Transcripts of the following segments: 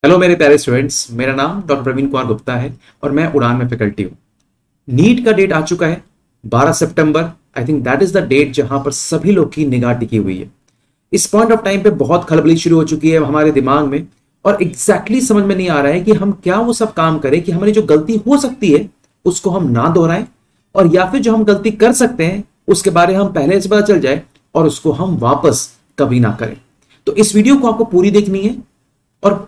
Hello मेरे प्यारे students, मेरा नाम डॉक्टर प्रवीण कुमार गुप्ता है और मैं उड़ान में फैकल्टी हूँ। नीट का डेट आ चुका है 12 सितंबर। I think that is the date जहां पर सभी लोग की निगाह टिकी हुई है। इस पॉइंट ऑफ टाइम पे बहुत खलबली शुरू हो चुकी है हमारे दिमाग में और एग्जैक्टली समझ में नहीं आ रहा है कि हम क्या वो सब काम करें कि हमारी जो गलती हो सकती है उसको हम ना दोहराएं, और या फिर जो हम गलती कर सकते हैं उसके बारे में हम पहले से पता चल जाए और उसको हम वापस कभी ना करें। तो इस वीडियो को आपको पूरी देखनी है और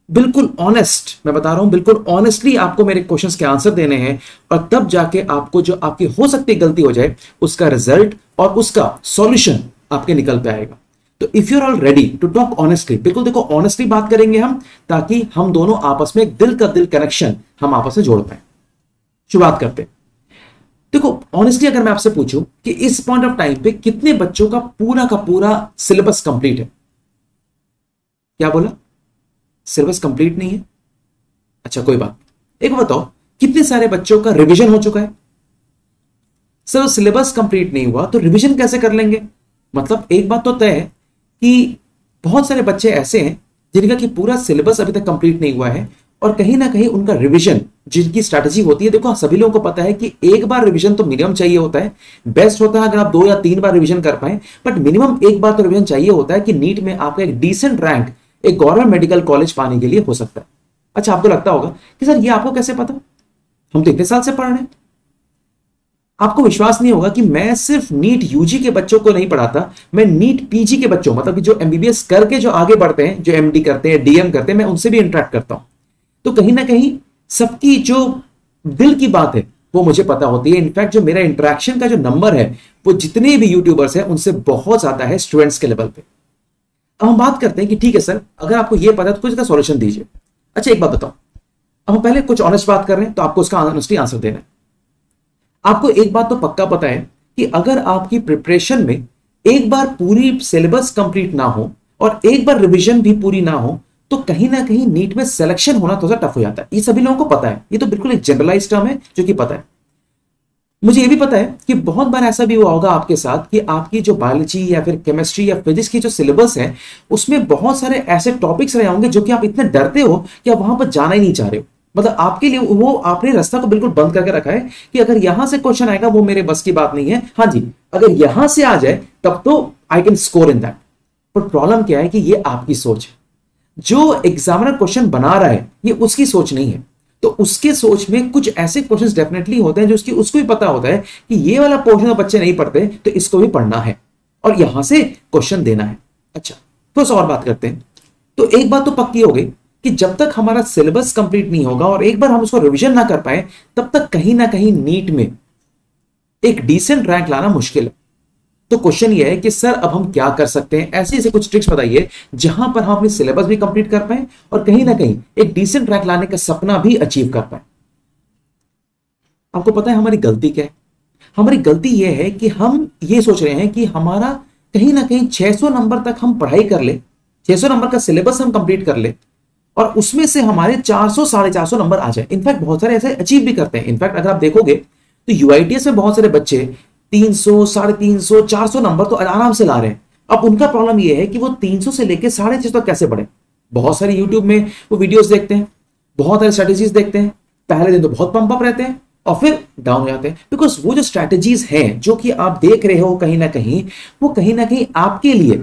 बिल्कुल ऑनेस्ट, मैं बता रहा हूं, बिल्कुल ऑनेस्टली आपको मेरे क्वेश्चंस के आंसर देने हैं और तब जाके आपको जो आपकी हो सकती गलती हो जाए उसका रिजल्ट और उसका सॉल्यूशन आपके निकल पे आएगा। तो if you are all ready to talk honestly, बिल्कुल देखो ऑनेस्टली बात करेंगे हम, ताकि हम दोनों आपस में एक दिल का दिल कनेक्शन हम आपस में जोड़ पाए। शुरुआत करते हैं। देखो ऑनेस्टली अगर मैं आपसे पूछूं कि इस पॉइंट ऑफ टाइम पे कितने बच्चों का पूरा सिलेबस कंप्लीट है? क्या बोला? सिलेबस कंप्लीट नहीं है? अच्छा कोई बात। एक बताओ, कितने सारे बच्चों का रिवीजन हो चुका है? सर सिलेबस कंप्लीट नहीं हुआ तो रिवीजन कैसे कर लेंगे? मतलब एक बात तो तय है कि बहुत सारे बच्चे ऐसे हैं जिनका कि पूरा सिलेबस अभी तक कंप्लीट नहीं हुआ है और कहीं ना कहीं उनका रिवीजन जिनकी स्ट्रैटेजी होती है, देखो सभी लोगों को पता है कि एक बार रिवीजन तो मिनिमम चाहिए होता है। बेस्ट होता है अगर आप 2 या 3 बार रिवीजन कर पाए, बट मिनिमम एक बार तो रिवीजन चाहिए होता है कि नीट में आपका एक डिसेंट रैंक एक गवर्नमेंट मेडिकल कॉलेज पाने के लिए हो सकता है। अच्छा आपको लगता होगा कि सर ये आपको कैसे पता? हम तो इतने साल से पढ़ रहे हैं। आपको विश्वास नहीं होगा कि मैं सिर्फ नीट यूजी के बच्चों को नहीं पढ़ाता, मैं नीट पीजी के बच्चों, मतलब कि जो एमबीबीएस करके जो आगे बढ़ते हैं, जो एमडी करते हैं, डीएम करते हैं, मैं उनसे भी इंटरेक्ट करता हूं। तो कहीं ना कहीं सबकी जो दिल की बात है वो मुझे पता होती है। इनफैक्ट जो मेरा इंटरेक्शन का जो नंबर है वो जितने भी यूट्यूबर्स हैं उनसे बहुत ज्यादा है स्टूडेंट्स के लेवल पे। अब हम बात करते हैं कि ठीक है सर, अगर आपको ये पता है तो कुछ इसका सॉल्यूशन दीजिए। अच्छा एक बात बताओ, अब हम पहले कुछ ऑनेस्ट बात कर रहे हैं तो आपको उसका ऑनेस्टली आंसर देना है। आपको एक बात तो पक्का पता है कि अगर आपकी प्रिपरेशन में एक बार पूरी सिलेबस कंप्लीट ना हो और एक बार रिवीजन भी पूरी ना हो तो कहीं ना कहीं नीट में सिलेक्शन होना थोड़ा टफ हो जाता है। ये सभी लोगों को पता है, ये तो बिल्कुल एक जनरलाइज टर्म है जो कि पता है। मुझे ये भी पता है कि बहुत बार ऐसा भी हुआ होगा आपके साथ कि आपकी जो बायोलॉजी या फिर केमिस्ट्री या फिजिक्स की जो सिलेबस है उसमें बहुत सारे ऐसे टॉपिक्स रहे होंगे जो कि आप इतने डरते हो कि आप वहां पर जाना ही नहीं चाह रहे हो। मतलब आपके लिए वो आपने रास्ता को बिल्कुल बंद करके रखा है कि अगर यहां से क्वेश्चन आएगा वो मेरे बस की बात नहीं है। हाँ जी, अगर यहां से आ जाए तब तो I can score in that. पर प्रॉब्लम क्या है कि ये आपकी सोच है। जो एग्जामिनर क्वेश्चन बना रहा है ये उसकी सोच नहीं है। तो उसके सोच में कुछ ऐसे क्वेश्चंस डेफिनेटली होते हैं जो उसको भी पता होता है कि ये वाला पोर्शन तो बच्चे नहीं पढ़ते तो इसको भी पढ़ना है और यहां से क्वेश्चन देना है। अच्छा तो और बात करते हैं। तो एक बात तो पक्की हो गई कि जब तक हमारा सिलेबस कंप्लीट नहीं होगा और एक बार हम उसको रिवीजन ना कर पाए तब तक कहीं ना कहीं नीट में एक डिसेंट रैंक लाना मुश्किल है। तो क्वेश्चन ये है कि सर अब हम क्या कर सकते हैं? ऐसे ऐसे कुछ ट्रिक्स बताइए जहां पर हम अपनी सिलेबस भी कंप्लीट कर पाए और कहीं ना कहीं एक डिसेंट रैंक लाने का सपना भी अचीव कर पाए। आपको पता है हमारी गलती क्या है? हमारी गलती यह है कि हम ये सोच रहे हैं कि हमारा कहीं ना कहीं 600 नंबर तक हम पढ़ाई कर ले, 600 नंबर का सिलेबस हम कंप्लीट कर ले और उसमें से हमारे 400 450 नंबर आ जाए। इनफैक्ट बहुत सारे ऐसे अचीव भी करते हैं। इनफैक्ट अगर आप देखोगे तो यूआईटीएस में बहुत सारे बच्चे 300 350 400 नंबर तो आराम से ला रहे हैं। अब उनका प्रॉब्लम यह है कि वो 300 से लेकर 650 तक कैसे बढ़े। बहुत सारे यूट्यूब में वो वीडियोस देखते हैं, बहुत सारे स्ट्रेटेजीज देखते हैं, पहले दिन तो बहुत पंप अप रहते हैं और फिर डाउन हो जाते हैं। बिकॉज वो जो स्ट्रेटेजीज हैं जो कि आप देख रहे हो कहीं ना कहीं आपके लिए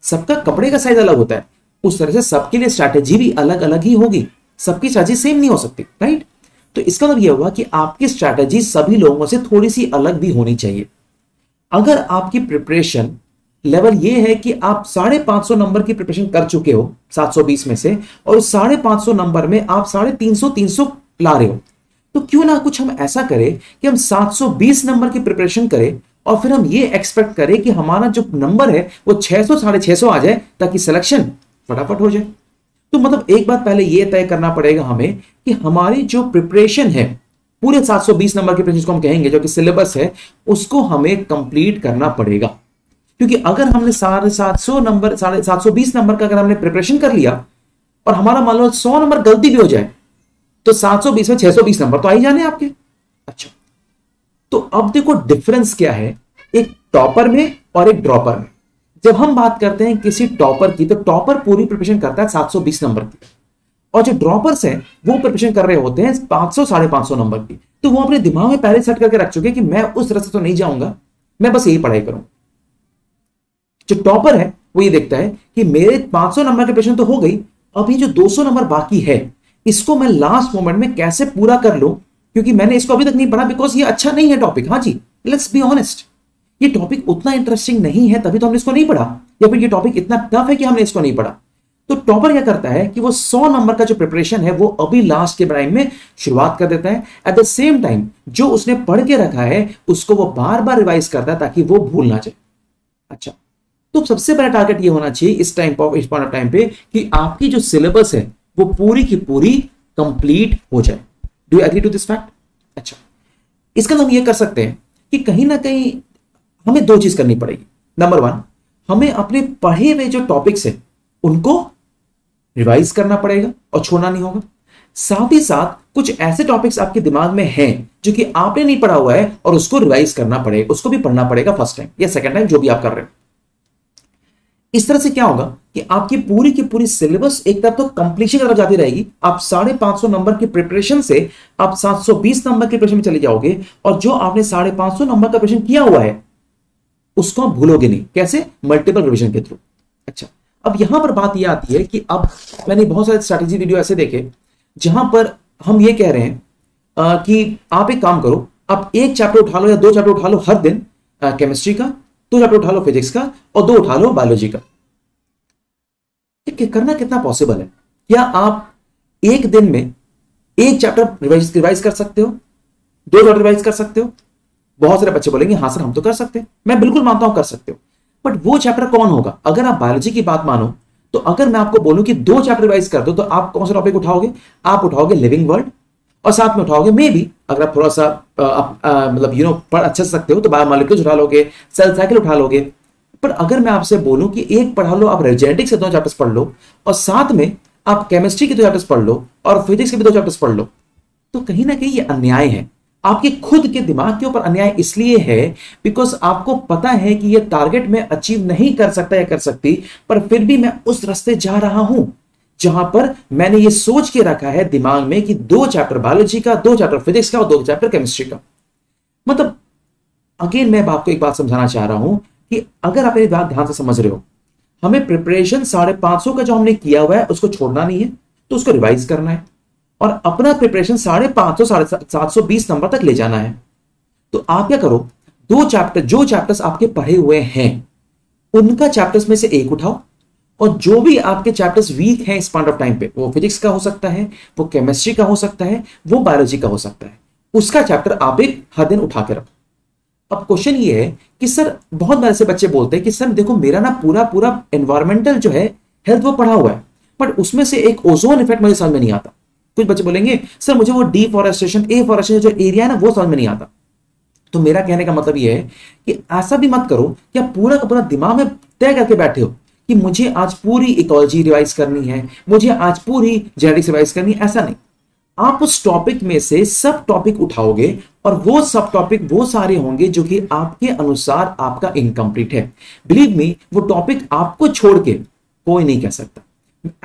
सबका कपड़े का साइज अलग होता है, उस तरह से सबके लिए स्ट्रैटेजी भी अलग अलग ही होगी। सबकी स्ट्रैटेजी सेम नहीं हो सकती, राइट? तो इसका मतलब यह हुआ कि आपकी स्ट्रैटेजी सभी लोगों से थोड़ी सी अलग भी होनी चाहिए। अगर आपकी प्रिपरेशन लेवल यह है कि आप 550 नंबर की प्रिपरेशन कर चुके हो 720 में से और उस 550 नंबर में आप 350 ला रहे हो, तो क्यों ना कुछ हम ऐसा करें कि हम 720 नंबर की प्रिपरेशन करें और फिर हम ये एक्सपेक्ट करें कि हमारा जो नंबर है वो 600 650 आ जाए ताकि सिलेक्शन फटाफट हो जाए। तो मतलब एक बात पहले यह तय करना पड़ेगा हमें कि हमारी जो प्रिपरेशन है पूरे 720 नंबर की प्रिपरेशन जिसको हम कहेंगे जो कि सिलेबस है उसको हमें कंप्लीट करना पड़ेगा। क्योंकि अगर हमने 720 नंबर का अगर हमने प्रिपरेशन कर लिया और हमारा मान लो 100 नंबर गलती भी हो जाए तो 720 में 620 नंबर तो आ ही जाने आपके। अच्छा तो अब देखो डिफरेंस क्या है एक टॉपर में और एक ड्रॉपर में। जब हम बात करते हैं किसी टॉपर की तो टॉपर पूरी प्रिपरेशन करता है 720 नंबर की और जो ड्रॉपर्स हैं वो प्रिपरेशन कर रहे होते हैं 500 550 नंबर की, तो वो अपने दिमाग में पहले सेट करके रख चुके कि मैं उस रास्ते तो नहीं जाऊंगा, मैं बस यही पढ़ाई करूं। जो टॉपर है वो ये देखता है कि मेरे 500 नंबर की प्रिपरेशन तो हो गई, अभी जो 200 नंबर बाकी है इसको मैं लास्ट मोमेंट में कैसे पूरा कर लूं, क्योंकि मैंने इसको अभी तक नहीं पढ़ा, बिकॉज ये अच्छा नहीं है टॉपिक। हाँ जी, लेट्स बी ऑनेस्ट, ये टॉपिक उतना इंटरेस्टिंग नहीं है, तभी तो हमने इसको नहीं पढ़ा, या फिर ये टॉपिक इतना टफ है कि हमने इसको नहीं पढ़ा। तो टॉपर क्या करता है कि वो 100 नंबर का जो प्रिपरेशन है वो अभी लास्ट के टाइम में शुरुआत कर देता है। एट द सेम टाइम जो उसने पढ़ के रखा है उसको वो बार बार रिवाइज करता है ताकि वो भूल ना जाए। अच्छा, तो सबसे बड़ा टारगेट ये होना चाहिए इस पॉइंट ऑफ टाइम पे कि आपकी जो सिलेबस है वो पूरी की पूरी कंप्लीट हो जाए। Do you agree to this fact? अच्छा, इसका हम ये कर सकते हैं कि कहीं ना कहीं हमें दो चीज करनी पड़ेगी। नंबर वन, हमें अपने पढ़े हुए जो टॉपिक्स है उनको रिवाइज करना पड़ेगा और छोड़ना नहीं होगा। साथ ही साथ कुछ ऐसे टॉपिक्स आपके दिमाग में हैं जो कि आपने नहीं पढ़ा हुआ है और उसको रिवाइज करना पड़ेगा, उसको भी पढ़ना पड़ेगा फर्स्ट टाइम या सेकंड टाइम, जो भी आप कर रहे हो। इस तरह से क्या होगा कि आपकी पूरी की पूरी सिलेबस एक तरफ तो कंप्लीशन की तरफ जाती रहेगी। आप 550 नंबर की प्रिपरेशन से आप 720 नंबर की प्रिपरेशन में चले जाओगे, और जो आपने 550 नंबर का प्रिपरेशन किया हुआ है उसको आप भूलोगे नहीं। कैसे? मल्टीपल रिविजन के थ्रू। अच्छा, अब यहां पर बात यह आती है कि अब मैंने बहुत सारे स्ट्रैटेजी वीडियो ऐसे देखे जहां पर हम ये कह रहे हैं कि आप एक काम करो, आप एक चैप्टर उठा लो या 2 चैप्टर उठा लो हर दिन केमिस्ट्री का, 2 चैप्टर उठा लो फिजिक्स का, और 2 उठा लो बायोलॉजी का। करना कितना पॉसिबल है? क्या आप एक दिन में एक चैप्टर रिवाइज कर सकते हो, 2 चैप्टर रिवाइज कर सकते हो? बहुत सारे बच्चे बोलेंगे हाँ सर हम तो कर सकते हैं। मैं बिल्कुल मानता हूं कर सकते हो, बट वो चैप्टर कौन होगा? अगर आप बायोलॉजी की बात मानो तो अगर मैं आपको बोलूं कि 2 चैप्टर रिवाइज कर दो तो आप कौन सा टॉपिक उठाओगे? आप उठाओगे लिविंग वर्ल्ड, और साथ में उठाओगे मे बी, अगर आप थोड़ा सा मतलब पढ़ अच्छे से सकते हो तो बायोमॉलिक्यूल्स उठा लोगे, सेल साइकिल उठा लोगे। पर अगर मैं आपसे बोलूं कि एक पढ़ा लो, आप जेनेटिक्स के 2 चैप्टर्स पढ़ लो, और साथ में आप केमिस्ट्री के 2 चैप्टर्स पढ़ लो, और फिजिक्स के भी 2 चैप्टर्स पढ़ लो, तो कहीं ना कहीं ये अन्याय है। आपके खुद के दिमाग के ऊपर अन्याय इसलिए है बिकॉज आपको पता है कि ये टारगेट मैं अचीव नहीं कर सकता या कर सकती, पर फिर भी मैं उस रास्ते जा रहा हूं जहां पर मैंने ये सोच के रखा है दिमाग में कि 2 चैप्टर बायोलॉजी का, 2 चैप्टर फिजिक्स का और 2 चैप्टर केमिस्ट्री का। मतलब अगेन मैं आपको एक बात समझाना चाह रहा हूं कि अगर आप मेरी बात ध्यान से समझ रहे हो, हमें प्रिपरेशन 550 का जो हमने किया हुआ है उसको छोड़ना नहीं है, तो उसको रिवाइज करना है और अपना प्रिपरेशन 550 720 नंबर तक ले जाना है। तो आप क्या करो, 2 चैप्टर, जो चैप्टर्स आपके पढ़े हुए हैं उनका चैप्टर्स में से एक उठाओ, और जो भी आपके चैप्टर्स वीक हैं इस पॉइंट ऑफ टाइम पे, वो फिजिक्स का हो सकता है, वो केमिस्ट्री का हो सकता है, वो बायोलॉजी का हो सकता है, उसका चैप्टर आप एक हर दिन उठा के रखो। अब क्वेश्चन ये है कि सर, बहुत बार ऐसे बच्चे बोलते हैं कि सर देखो मेरा ना पूरा एनवायरमेंटल जो है हेल्थ वो पढ़ा हुआ है, बट उसमें से एक ओजोन इफेक्ट मुझे समझ में नहीं आता। कुछ बच्चे बोलेंगे सर मुझे वो डिफॉरेस्टेशन, एफॉरेस्टेशन जो एरिया है ना वो समझ में नहीं आता। तो मेरा कहने का मतलब ये है कि ऐसा भी मत करो कि आप पूरा का पूरा दिमाग में तय करके बैठे हो कि मुझे आज पूरी इकोलॉजी रिवाइज करनी है, मुझे आज पूरी जेनेटिक्स रिवाइज करनी है। ऐसा नहीं, आप उस टॉपिक में से सब टॉपिक उठाओगे और वो सब टॉपिक वो सारे होंगे जो कि आपके अनुसार आपका इनकम्प्लीट है। बिलीव मी, वो टॉपिक आपको छोड़ के कोई नहीं कह सकता।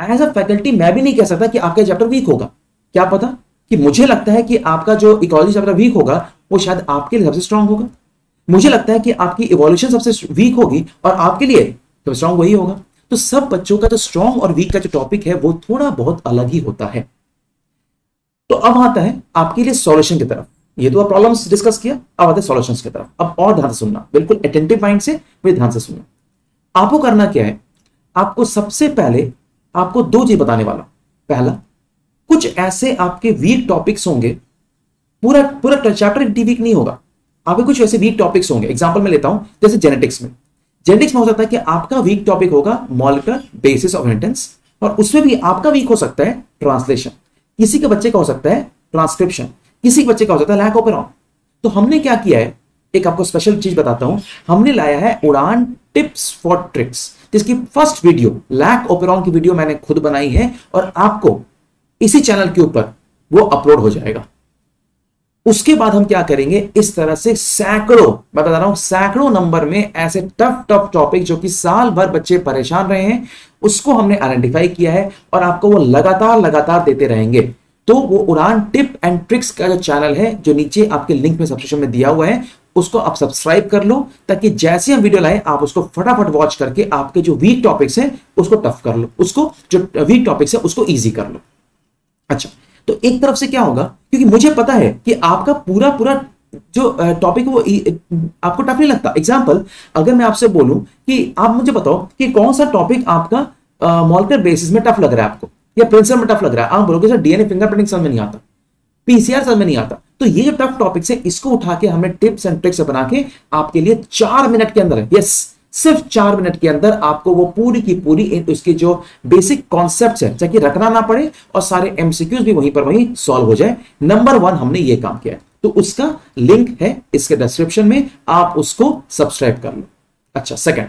एज अ फैकल्टी मैं भी नहीं कह सकता कि आपका चैप्टर वीक होगा। क्या पता कि मुझे लगता है कि आपका जो इकोलॉजी चैप्टर वीक होगा वो शायद आपके लिए सबसे स्ट्रांग होगा। मुझे लगता है कि आपकी इवोल्यूशन सबसे वीक होगी और आपके लिए सबसे स्ट्रांग वही होगा। तो सब बच्चों का जो स्ट्रांग और वीक का जो टॉपिक है वो थोड़ा बहुत अलग ही होता है। तो अब आता है आपके लिए सॉल्यूशन की तरफ। ये तो प्रॉब्लम्स डिस्कस किया, अब आते हैं सॉल्यूशंस की तरफ। अब और ध्यान से सुनना, बिल्कुल अटेंटिव माइंड से मेरे ध्यान से सुनना। आपको करना क्या है, आपको सबसे पहले आपको 2 चीज बताने वाला। पहला, कुछ ऐसे आपके वीक टॉपिक्स होंगे, पूरा चैप्टर वीक नहीं होगा, आपके कुछ ऐसे वीक टॉपिक्स होंगे। एग्जांपल मैं लेता हूं, जैसे जेनेटिक्स में हो सकता है कि आपका वीक टॉपिक होगा मॉलिक्यूलर बेसिस ऑफ इनहेरिटेंस, और उसमें भी आपका वीक हो सकता है ट्रांसलेशन, किसी के बच्चे का हो सकता है ट्रांसक्रिप्शन, किसी के बच्चे का हो सकता है लैक ओपेरॉन। तो हमने क्या किया है, एक आपको स्पेशल चीज बताता हूं, हमने लाया है उड़ान टिप्स फॉर ट्रिक्स, जिसकी फर्स्ट वीडियो लैक ओपेरॉन की वीडियो मैंने खुद बनाई है और आपको इसी चैनल के ऊपर वो अपलोड हो जाएगा। उसके बाद हम क्या करेंगे, इस तरह से सैकड़ों, मैं बता रहा हूं सैकड़ों नंबर में ऐसे टफ टॉपिक जो कि साल भर बच्चे परेशान रहे हैं, उसको हमने आइडेंटिफाई किया है और आपको वो लगातार लगातार देते रहेंगे। तो वो उड़ान टिप एंड ट्रिक्स का जो चैनल है जो नीचे आपके लिंक में सब्सक्रिप्शन में दिया हुआ है, उसको आप सब्सक्राइब कर लो, ताकि जैसे हम वीडियो लाए आप उसको फटाफट वॉच करके आपके जो वीक टॉपिक्स हैं उसको टफ कर लो, उसको जो वीक टॉपिक्स है उसको ईजी कर लो। अच्छा, तो एक तरफ से क्या होगा, क्योंकि मुझे पता है कि आपका पूरा पूरा जो टॉपिक वो आपको टफ नहीं लगता। एग्जांपल, अगर मैं आपसे बोलूं कि आप मुझे बताओ कि कौन सा टॉपिक आपका मॉलिक्यूलर बेसिस में टफ लग रहा है आपको, या प्रिंसिपल में टफ लग रहा है, आप बोलोगे सर डीएनए फिंगरप्रिंटिंग समझ में नहीं आता, पीसीआर समझ में नहीं आता। तो ये जो टफ टॉपिक्स है इसको उठा के हमने टिप्स एंड ट्रिक्स बना के आपके लिए 4 मिनट के अंदर है, यस सिर्फ 4 मिनट के अंदर आपको वो पूरी की पूरी उसके जो बेसिक कॉन्सेप्ट्स है ताकि रखना ना पड़े और सारे एमसीक्यूज भी वहीं पर वहीं सॉल्व हो जाए। नंबर 1 हमने ये काम किया है, तो उसका लिंक है इसके डिस्क्रिप्शन में, आप उसको सब्सक्राइब कर लो। अच्छा,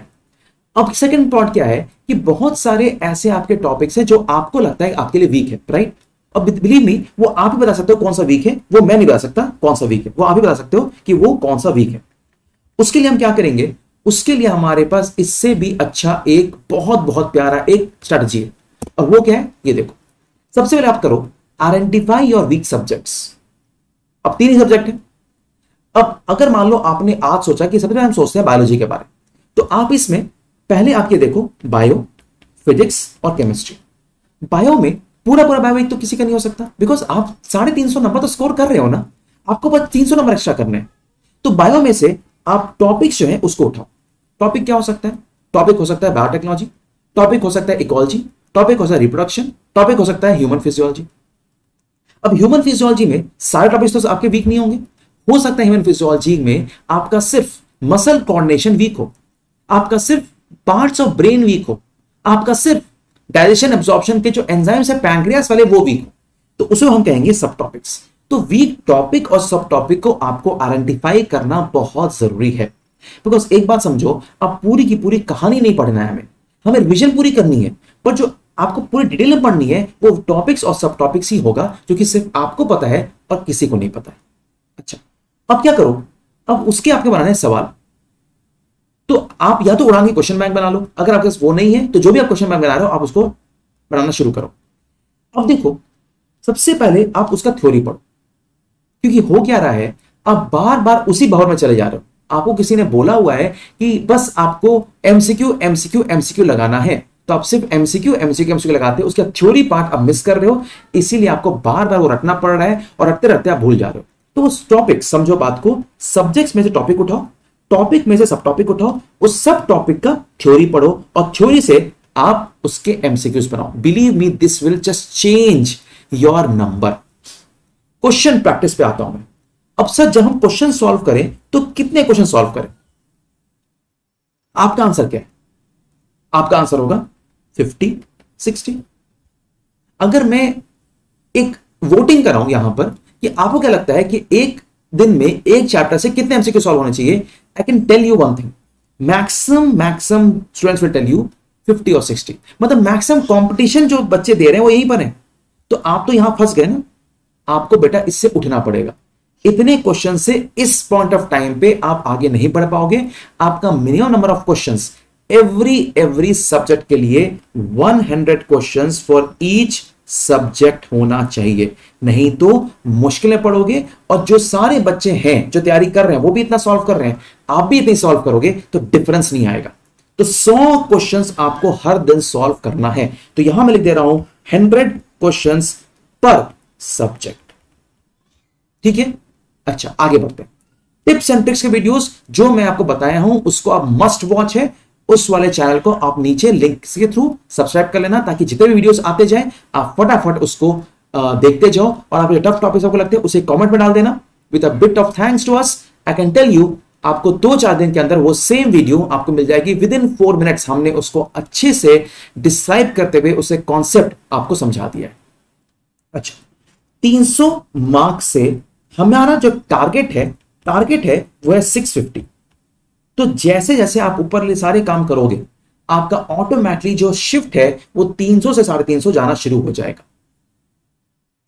अब सेकंड पॉइंट क्या है कि बहुत सारे ऐसे आपके टॉपिक्स हैं जो आपको लगता है आपके लिए वीक है, राइट? अब बिलीव मी, वो आप ही बता सकते हो कौन सा वीक है, वो मैं नहीं बता सकता कौन सा वीक है, वो आप ही बता सकते हो कि वो कौन सा वीक है। उसके लिए हम क्या करेंगे, उसके लिए हमारे पास इससे भी अच्छा एक बहुत बहुत प्यारा एक स्ट्रेटजी है, और वो क्या है ये देखो। सबसे पहले आप करो आइडेंटिफाई योर वीक सब्जेक्ट्स। अब 3 ही सब्जेक्ट है। अब अगर मान लो आपने आज सोचा कि सबसे पहले हम सोचते हैं बायोलॉजी के बारे में, तो आप इसमें पहले आप ये देखो बायो, फिजिक्स और केमिस्ट्री। बायो में पूरा पूरा बायो एक तो किसी का नहीं हो सकता, बिकॉज आप 350 नंबर तो स्कोर कर रहे हो ना, आपको बस 300 नंबर एक्स्ट्रा करने हैं। तो बायो में से आप टॉपिक्स जो है उसको उठाओ। टॉपिक क्या हो सकता है? टॉपिक हो सकता है बायोटेक्नोलॉजी, टॉपिक हो सकता है इकोलॉजी, टॉपिक हो सकता है रिप्रोडक्शन, टॉपिक हो सकता है ह्यूमन फिजियोलॉजी। अब ह्यूमन फिजियोलॉजी में सारे टॉपिक्स तो आपके वीक नहीं होंगे, हो सकता है ह्यूमन फिजियोलॉजी में आपका सिर्फ मसल कोऑर्डिनेशन वीक हो, आपका सिर्फ पार्ट्स ऑफ ब्रेन वीक हो, आपका सिर्फ डाइजेशन एब्जॉर्प्शन के जो एंजाइम्स है पैंक्रियास वाले वो वीक हो, तो उसे हम कहेंगे सब टॉपिक्स। तो वीक टॉपिक और सब टॉपिक को आपको आइडेंटिफाई करना बहुत जरूरी है, बिकॉज एक बात समझो, अब पूरी की पूरी कहानी नहीं पढ़ना है, हमें रिविजन पूरी करनी है, पर जो आपको पूरी डिटेल में पढ़नी है वो टॉपिक्स और सब टॉपिक्स ही होगा, जो कि सिर्फ आपको पता है और किसी को नहीं पता है। अच्छा, अब क्या करो, अब उसके आपके बनाने सवाल। तो आप या तो उड़ान की क्वेश्चन बैंक बना लो, अगर आपके पास वो नहीं है तो जो भी आप क्वेश्चन बैंक बना रहे हो आप उसको बनाना शुरू करो। अब देखो, सबसे पहले आप उसका थ्योरी पढ़ो, क्योंकि हो क्या रहा है, आप बार बार उसी भंवर में चले जा रहे हो। आपको किसी ने बोला हुआ है कि बस आपको एमसीक्यू एमसीक्यू एमसीक्यू लगाना है, तो आप सिर्फ एमसीक्यू एमसीक्यू एमसीक्यू लगाते हो, उसका थ्योरी पार्ट आप मिस कर रहे हो, इसीलिए आपको बार बार वो रटना पड़ रहा है और रटते रटते आप भूल जा रहे हो। तो उस टॉपिक, समझो बात को, सब्जेक्ट्स में से टॉपिक उठाओ, टॉपिक में से सब टॉपिक उठाओ, उस सब टॉपिक का थ्योरी पढ़ो और थ्योरी से आप उसके एमसीक्यूज बनाओ। Believe me, this will just change your number. Question practice पे आता हूं मैं। अब सर, जब हम क्वेश्चन सॉल्व करें तो कितने क्वेश्चन सॉल्व करें? आपका आंसर क्या है? आपका आंसर होगा 50, 60। अगर मैं एक वोटिंग कराऊं यहां पर कि आपको क्या लगता है कि एक दिन में एक चैप्टर से कितने एमसीक्यू सॉल्व होने चाहिए, I can tell you one thing, maximum students will tell you 50 और 60। मतलब मैक्सिमम कंपटीशन जो बच्चे दे रहे हैं वो यहीं पर है। तो आप तो यहां फंस गए ना, आपको बेटा इससे उठना पड़ेगा। इतने क्वेश्चन से इस पॉइंट ऑफ टाइम पे आप आगे नहीं बढ़ पाओगे। आपका minimum number of questions every subject के लिए 100 क्वेश्चंस फॉर ईच सब्जेक्ट होना चाहिए, नहीं तो मुश्किलें पड़ोगे। और जो सारे बच्चे हैं जो तैयारी कर रहे हैं वो भी इतना सॉल्व कर रहे हैं, आप भी इतनी सॉल्व करोगे तो डिफरेंस नहीं आएगा। तो 100 क्वेश्चंस आपको हर दिन सॉल्व करना है। तो यहां मैं लिख दे रहा हूं 100 क्वेश्चंस पर सब्जेक्ट, ठीक है। अच्छा, आगे बढ़ते हैं। टिप्स एंड ट्रिक्स के वीडियोस जो मैं आपको बताया हूं उसको आप मस्ट वॉच है, उस वाले चैनल को आप नीचे लिंक के थ्रू सब्सक्राइब कर लेना, ताकि जितने भी वीडियोस आते जाएं आप फटाफट उसको देखते जाओ। और आप जो टफ टॉपिक्स आपको लगते हैं उसे कमेंट में डाल देना। With a bit of thanks to us, I can tell you, आपको 2-4 दिन के अंदर वो सेम वीडियो आपको मिल जाएगी। विद इन 4 मिनट्स हमने उसको अच्छे से डिस्क्राइब करते हुए उसे कॉन्सेप्ट आपको समझा दिया है। अच्छा, 300 मार्क्स से हमारा जो टारगेट है वो है 650। तो जैसे जैसे आप ऊपर सारे काम करोगे आपका ऑटोमेटिकली जो शिफ्ट है वो 300 से 350 जाना शुरू हो जाएगा,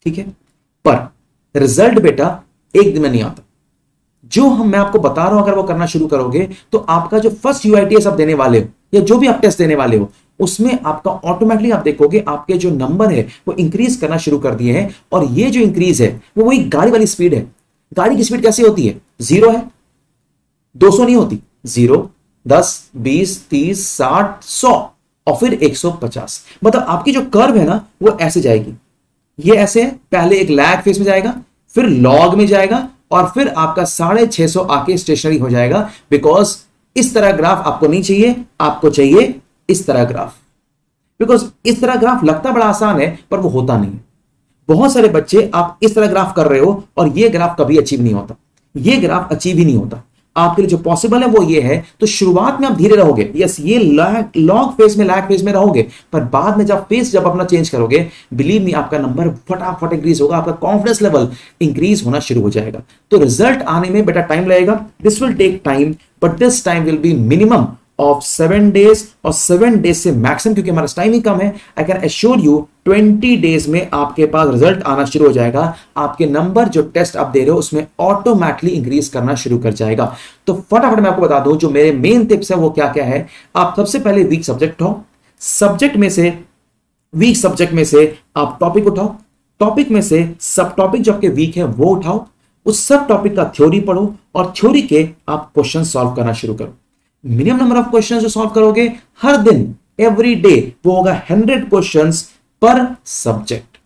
ठीक है। पर रिजल्ट बेटा एक दिन में नहीं आता। जो मैं आपको बता रहा हूं, अगर वो करना शुरू करोगे तो आपका जो फर्स्ट यूआईटीएस आप देने वाले हो या जो भी आप टेस्ट देने वाले हो उसमें आपका ऑटोमेटिकली आप देखोगे आपके जो नंबर है वो इंक्रीज करना शुरू कर दिए हैं। और ये जो इंक्रीज है वो वही गाड़ी वाली स्पीड है। गाड़ी की स्पीड कैसे होती है? 0 है, 200 नहीं होती। 0, 10, 20, 30, 60, 100 और फिर 150। मतलब आपकी जो कर्व है ना वो ऐसे जाएगी। ये ऐसे है, पहले एक लैग फेज में जाएगा, फिर लॉग में जाएगा और फिर आपका 650 आके स्टेशनरी हो जाएगा। बिकॉज इस तरह ग्राफ आपको नहीं चाहिए, आपको चाहिए इस तरह ग्राफ। बिकॉज इस तरह ग्राफ लगता बड़ा आसान है पर वो होता नहीं है। बहुत सारे बच्चे आप इस तरह ग्राफ कर रहे हो और ये ग्राफ कभी अचीव नहीं होता। ये ग्राफ अचीव ही नहीं होता। आपके लिए जो पॉसिबल है वो ये है। तो शुरुआत में आप धीरे रहोगे, यस ये लॉन्ग फेज में लैग फेज में रहोगे, पर बाद में जब अपना चेंज करोगे, बिलीव मी आपका नंबर फटाफट इंक्रीज होगा, आपका कॉन्फिडेंस लेवल इंक्रीज होना शुरू हो जाएगा। तो रिजल्ट आने में बेटा टाइम लगेगा, this will take time, but this time will be minimum of 7 days और 7 डेज से मैक्सिमम, क्योंकि हमारा टाइम ही कम है, I can assure you 20 days में आपके पास रिजल्ट आना शुरू हो जाएगा। आपके नंबर जो टेस्ट आप दे रहे हो उसमें ऑटोमेटिकली इंक्रीज करना शुरू कर जाएगा। तो फटाफट मैं आपको बता दूं जो मेरे मेन टिप्स है वो क्या क्या है। आप सबसे पहले वीक सब्जेक्ट उठाओ, वीक सब्जेक्ट में से आप टॉपिक उठाओ, टॉपिक में से सब टॉपिक जो आपके वीक है वो उठाओ, उस सब टॉपिक का थ्योरी पढ़ो और थ्योरी के आप क्वेश्चन सॉल्व करना शुरू करो। मिनिमम नंबर ऑफ क्वेश्चंस जो सॉल्व करोगे हर दिन, एवरी डे, वो होगा 100 क्वेश्चंस पर सब्जेक्ट।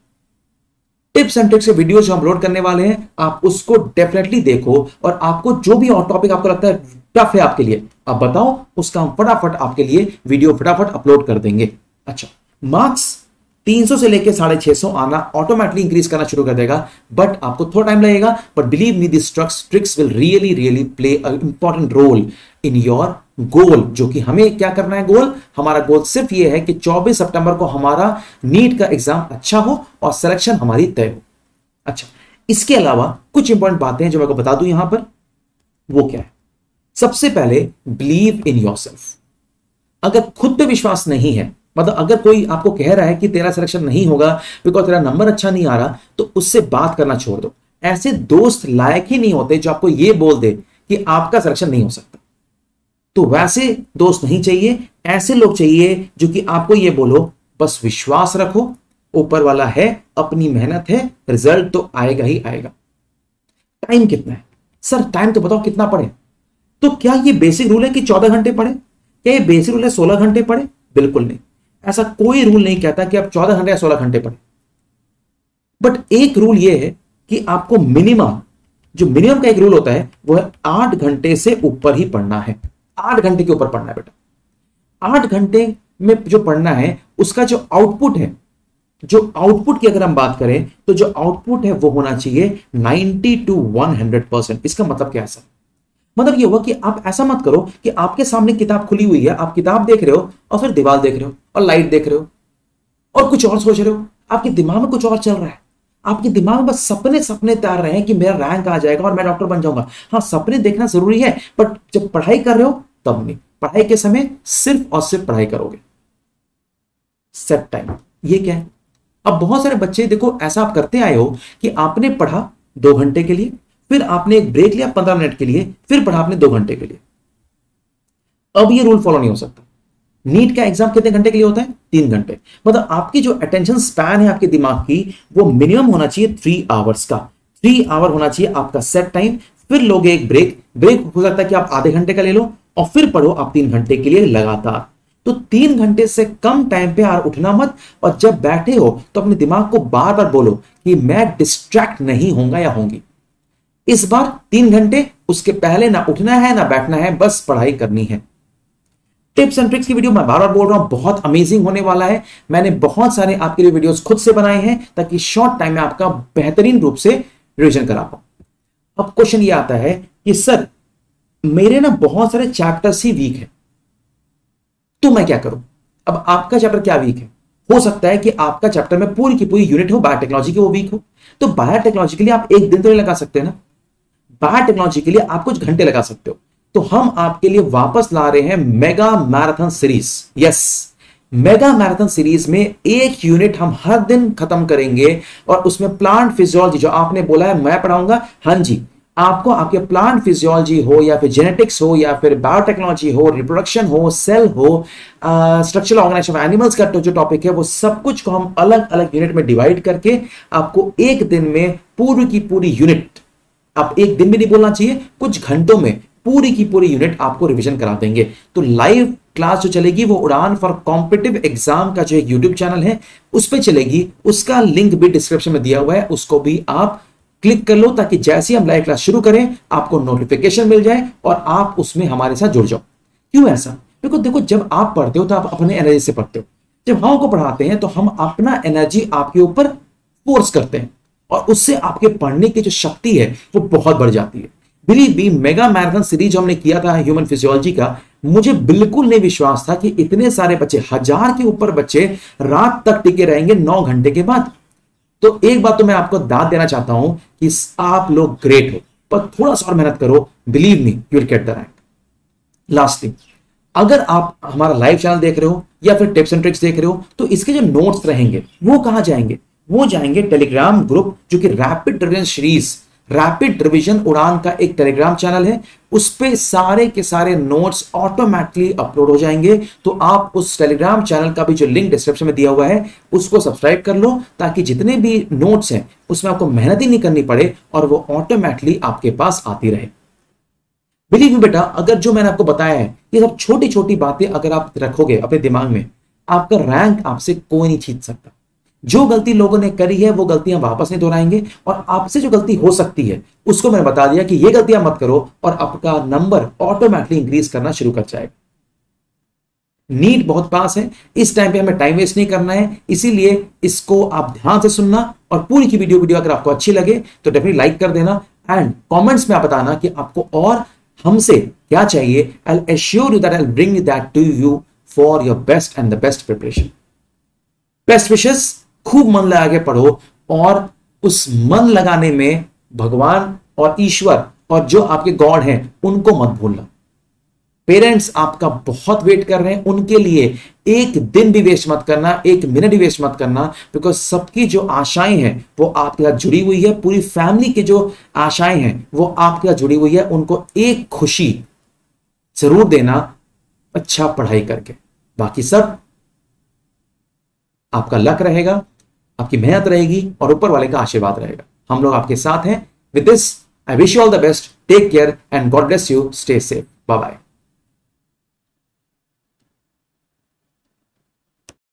टिप्स एंड ट्रिक्स के वीडियो जो अपलोड करने वाले हैं आप उसको डेफिनेटली देखो और आपको जो भी और टॉपिक आपको लगता है टफ है आपके लिए आप बताओ, उसका हम फटाफट आपके लिए वीडियो फटाफट अपलोड कर देंगे। अच्छा, मार्क्स 300 से लेके 650 आना ऑटोमेटिकली इंक्रीज करना शुरू कर देगा, बट आपको थोड़ा टाइम लगेगा। But believe me this tricks will really play a important role in your goal. जो कि हमें क्या करना है, गोल हमारा गोल सिर्फ ये है कि 24 सितंबर को हमारा नीट का एग्जाम अच्छा हो और सिलेक्शन हमारी तय हो। अच्छा, इसके अलावा कुछ इंपॉर्टेंट बातें हैं जो मैं को बता दूं यहां पर, वो क्या है? सबसे पहले बिलीव इन योरसेल्फ। अगर खुद पे विश्वास नहीं है, मतलब अगर कोई आपको कह रहा है कि तेरा सिलेक्शन नहीं होगा बिकॉज तेरा नंबर अच्छा नहीं आ रहा, तो उससे बात करना छोड़ दो। ऐसे दोस्त लायक ही नहीं होते जो आपको यह बोल दे कि आपका सिलेक्शन नहीं हो सकता। तो वैसे दोस्त नहीं चाहिए, ऐसे लोग चाहिए जो कि आपको यह बोलो बस विश्वास रखो, ऊपर वाला है, अपनी मेहनत है, रिजल्ट तो आएगा ही आएगा। टाइम कितना है? सर टाइम तो बताओ कितना पढ़े? तो क्या ये बेसिक रूल है कि 14 घंटे पढ़े? क्या ये बेसिक रूल है 16 घंटे पढ़े? बिल्कुल नहीं, ऐसा कोई रूल नहीं कहता कि आप 14 घंटे या 16 घंटे पढ़े। बट एक रूल यह है कि आपको मिनिमम का एक रूल होता है वो है 8 घंटे से ऊपर ही पढ़ना है। 8 घंटे के ऊपर पढ़ना है बेटा। 8 घंटे में जो पढ़ना है उसका जो आउटपुट है, जो आउटपुट की अगर हम बात करें तो जो आउटपुट है वो होना चाहिए 90 to 100%। इसका मतलब क्या है सर? मतलब ये हुआ कि आप ऐसा मत करो कि आपके सामने किताब खुली हुई है, आप किताब देख रहे हो और फिर दीवार देख रहे हो और लाइट देख रहे हो और कुछ और सोच रहे हो, आपके दिमाग में कुछ और चल रहा है। आपके दिमाग में बस सपने तैयार रहे हैं कि मेरा रैंक आ जाएगा और मैं डॉक्टर बन जाऊंगा। हाँ, सपने देखना जरूरी है, बट जब पढ़ाई कर रहे हो तब नहीं। पढ़ाई के समय सिर्फ और सिर्फ पढ़ाई करोगे। सेट टाइम, ये क्या है? अब बहुत सारे बच्चे देखो ऐसा आप करते आए हो कि आपने पढ़ा 2 घंटे के लिए, फिर आपने एक ब्रेक लिया 15 मिनट के लिए, फिर पढ़ा आपने 2 घंटे के लिए। अब ये रूल फॉलो नहीं हो सकता। नीट का एग्जाम कितने घंटे के लिए होता है? 3 घंटे। मतलब आपकी जो अटेंशन स्पैन है आपके दिमाग की, वो मिनिमम होना चाहिए 3 आवर्स का। 3 आवर होना चाहिए आपका सेट टाइम। फिर लोगे एक ब्रेक हो सकता है कि आप आधे घंटे का ले लो और फिर पढ़ो आप 3 घंटे के लिए लगातार। तो 3 घंटे से कम टाइम पे यार उठना मत, और जब बैठे हो तो अपने दिमाग को बार बार बोलो कि मैं डिस्ट्रैक्ट नहीं होऊंगा या होंगी। इस बार 3 घंटे, उसके पहले ना उठना है ना बैठना है, बस पढ़ाई करनी है। टिप्स एंड ट्रिक्स की वीडियो मैं बार बार बोल रहा हूं, बहुत अमेजिंग होने वाला है। मैंने बहुत सारे आपके लिए वीडियोस खुद से बनाए हैं ताकि शॉर्ट टाइम में आपका बेहतरीन रूप से रिवीजन करा पाऊं। अब क्वेश्चन ये आता है कि सर मेरे ना बहुत सारे चैप्टर्स ही वीक है, तो मैं क्या करूं? अब आपका चैप्टर क्या वीक है? हो सकता है कि आपका चैप्टर में पूरी की पूरी यूनिट हो बायोटेक्नोलॉजी की, वो वीक हो। तो बायोटेक्नोलॉजी के लिए आप एक दिन तो नहीं लगा सकते ना, बायोटेक्नोलॉजी के लिए आप कुछ घंटे लगा सकते हो। तो हम आपके लिए वापस ला रहे हैं mega marathon series. Yes, mega marathon series में एक यूनिट हम हर दिन खत्म करेंगे और उसमें प्लांट फिजियोलॉजी जो आपने बोला है मैं पढ़ाऊंगा, हां जी, आपको आपके प्लांट फिजियोलॉजी हो या फिर जेनेटिक्स हो या फिर बायोटेक्नोलॉजी हो, रिप्रोडक्शन हो, सेल हो, स्ट्रक्चरल ऑर्गेनाइजेशन ऑफ एनिमल्स का जो टॉपिक है, वो सब कुछ को हम अलग अलग यूनिट में डिवाइड करके आपको एक दिन में पूरी की पूरी यूनिट, आप एक दिन भी नहीं बोलना चाहिए, कुछ घंटों में पूरी की पूरी यूनिट आपको रिवीजन करा देंगे। तो लाइव क्लास जो चलेगी वो उड़ान फॉर कॉम्पिटिटिव एग्जाम का जो एक यूट्यूब चैनल है उस पर चलेगी, उसका लिंक भी डिस्क्रिप्शन में दिया हुआ है, उसको भी आप क्लिक कर लो ताकि जैसे ही हम लाइव क्लास शुरू करें आपको नोटिफिकेशन मिल जाए और आप उसमें हमारे साथ जुड़ जाओ। क्यों ऐसा? बिकॉज देखो, जब आप पढ़ते हो तो आप अपने एनर्जी से पढ़ते हो, जब हम को पढ़ाते हैं तो हम अपना एनर्जी आपके ऊपर फोर्स करते हैं और उससे आपके पढ़ने की जो शक्ति है वो बहुत बढ़ जाती है। Believe me, mega marathon series हमने किया था ह्यूमन फिजियोलॉजी का, मुझे बिल्कुल नहीं विश्वास था कि इतने सारे बच्चे, 1000 के ऊपर बच्चे रात तक टिके रहेंगे 9 घंटे के बाद। तो एक बात तो मैं आपको दाद देना चाहता हूं कि आप लोग ग्रेट हो, पर थोड़ा सा और मेहनत करो, believe me you will get the rank. Last thing, अगर आप हमारा लाइव चैनल देख रहे हो या फिर टिप्स एंड ट्रिक्स देख रहे हो तो इसके जो नोट्स रहेंगे वो कहां जाएंगे? वो जाएंगे टेलीग्राम ग्रुप, जो कि rapid revision series, rapid revision उड़ान का एक टेलीग्राम चैनल है, उस पे सारे के सारे नोट्स ऑटोमेटिकली अपलोड हो जाएंगे। तो आप उस टेलीग्राम चैनल का भी जो लिंक डिस्क्रिप्शन में दिया हुआ है उसको सब्सक्राइब कर लो, ताकि जितने भी नोट्स हैं उसमें आपको मेहनत ही नहीं करनी पड़े और वो ऑटोमेटिकली आपके पास आती रहे। बिलीव मी बेटा, अगर जो मैंने आपको बताया है ये सब छोटी छोटी बातें अगर आप रखोगे अपने दिमाग में, आपका रैंक आपसे कोई नहीं छीन सकता। जो गलती लोगों ने करी है वो गलतियां वापस नहीं दोहराएंगे, और आपसे जो गलती हो सकती है उसको मैंने बता दिया कि ये गलतियां मत करो, और आपका नंबर ऑटोमेटिकली इंक्रीज करना शुरू कर जाएगा। नीट बहुत पास है, इस टाइम पे हमें टाइम वेस्ट नहीं करना है, इसीलिए इसको आप ध्यान से सुनना, और पूरी की वीडियो अगर आपको अच्छी लगे तो डेफिनेटली लाइक कर देना, एंड कमेंट्स में आप बताना कि आपको और हमसे क्या चाहिए। I assure you that I will bring that to you for your best and the best preparation. Best wishes, खूब मन लगा के पढ़ो, और उस मन लगाने में भगवान और ईश्वर और जो आपके गॉड हैं उनको मत भूलना। पेरेंट्स आपका बहुत वेट कर रहे हैं, उनके लिए एक दिन भी वेस्ट मत करना, एक मिनट भी वेस्ट मत करना, बिकॉज सबकी जो आशाएं हैं वो आपके साथ जुड़ी हुई है, पूरी फैमिली की जो आशाएं हैं वो आपके साथ जुड़ी हुई है। उनको एक खुशी जरूर देना अच्छा पढ़ाई करके, बाकी सब आपका लक रहेगा, आपकी मेहनत रहेगी और ऊपर वाले का आशीर्वाद रहेगा। हम लोग आपके साथ हैं। With this I wish you all the best, take care and God bless you, stay safe, bye bye.